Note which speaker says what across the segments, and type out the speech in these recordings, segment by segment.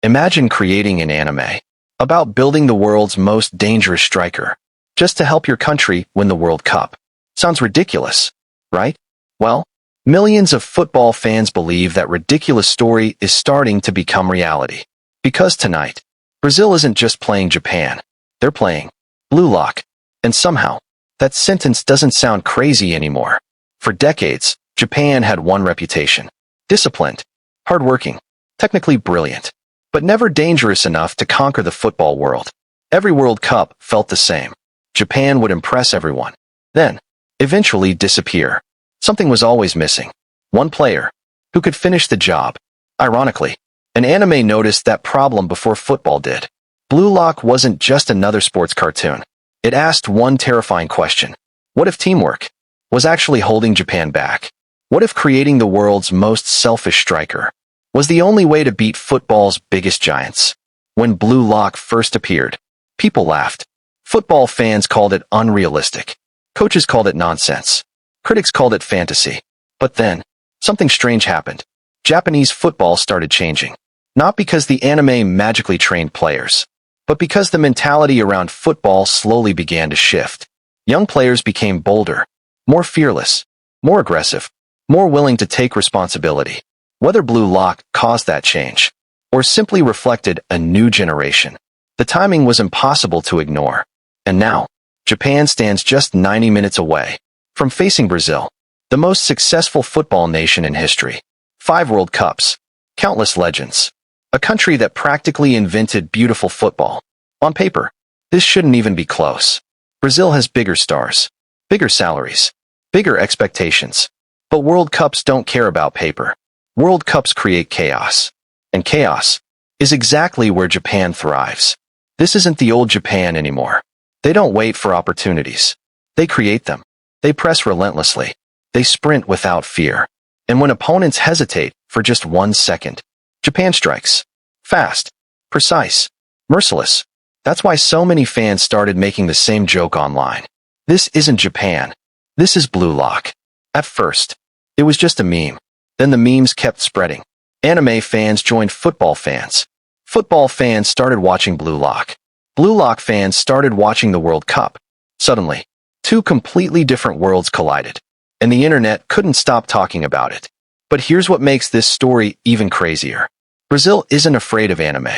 Speaker 1: Imagine creating an anime about building the world's most dangerous striker just to help your country win the World Cup. Sounds ridiculous, right? Well, millions of football fans believe that ridiculous story is starting to become reality. Because tonight, Brazil isn't just playing Japan, they're playing Blue Lock. And somehow, that sentence doesn't sound crazy anymore. For decades, Japan had one reputation: disciplined, hardworking, technically brilliant, but never dangerous enough to conquer the football world. Every World Cup felt the same. Japan would impress everyone, then eventually disappear. Something was always missing. One player who could finish the job. Ironically, an anime noticed that problem before football did. Blue Lock wasn't just another sports cartoon. It asked one terrifying question. What if teamwork was actually holding Japan back? What if creating the world's most selfish striker was the only way to beat football's biggest giants? When Blue Lock first appeared, people laughed. Football fans called it unrealistic. Coaches called it nonsense. Critics called it fantasy. But then, something strange happened. Japanese football started changing. Not because the anime magically trained players, but because the mentality around football slowly began to shift. Young players became bolder, more fearless, more aggressive, more willing to take responsibility. Whether Blue Lock caused that change, or simply reflected a new generation, the timing was impossible to ignore. And now, Japan stands just 90 minutes away from facing Brazil, the most successful football nation in history. 5 World Cups, countless legends, a country that practically invented beautiful football. On paper, this shouldn't even be close. Brazil has bigger stars, bigger salaries, bigger expectations. But World Cups don't care about paper. World Cups create chaos. And chaos is exactly where Japan thrives. This isn't the old Japan anymore. They don't wait for opportunities. They create them. They press relentlessly. They sprint without fear. And when opponents hesitate for just 1 second, Japan strikes. Fast, precise, merciless. That's why so many fans started making the same joke online. This isn't Japan. This is Blue Lock. At first, it was just a meme. Then the memes kept spreading. Anime fans joined football fans. Football fans started watching Blue Lock. Blue Lock fans started watching the World Cup. Suddenly, 2 completely different worlds collided, and the internet couldn't stop talking about it. But here's what makes this story even crazier. Brazil isn't afraid of anime.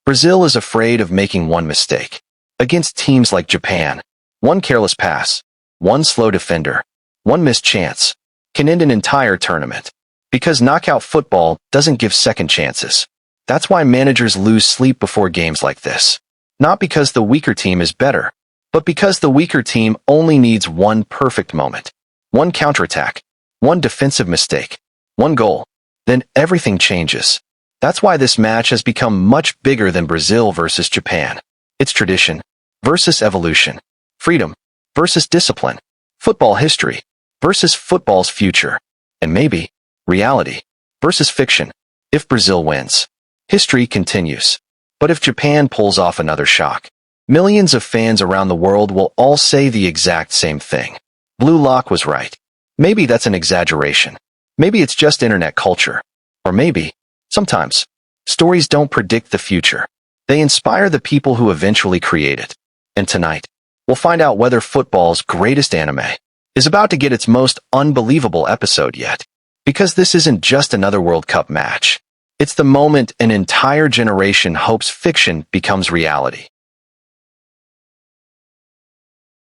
Speaker 1: Brazil is afraid of making one mistake. Against teams like Japan, one careless pass, one slow defender, one missed chance can end an entire tournament. Because knockout football doesn't give second chances. That's why managers lose sleep before games like this. Not because the weaker team is better, but because the weaker team only needs one perfect moment. One counterattack, one defensive mistake, one goal. Then everything changes. That's why this match has become much bigger than Brazil versus Japan. It's tradition versus evolution. Freedom versus discipline. Football history versus football's future. And maybe reality versus fiction. If Brazil wins, history continues. But if Japan pulls off another shock, millions of fans around the world will all say the exact same thing. Blue Lock was right. Maybe that's an exaggeration. Maybe it's just internet culture. Or maybe, sometimes, stories don't predict the future. They inspire the people who eventually create it. And tonight, we'll find out whether football's greatest anime is about to get its most unbelievable episode yet. Because this isn't just another World Cup match. It's the moment an entire generation hopes fiction becomes reality.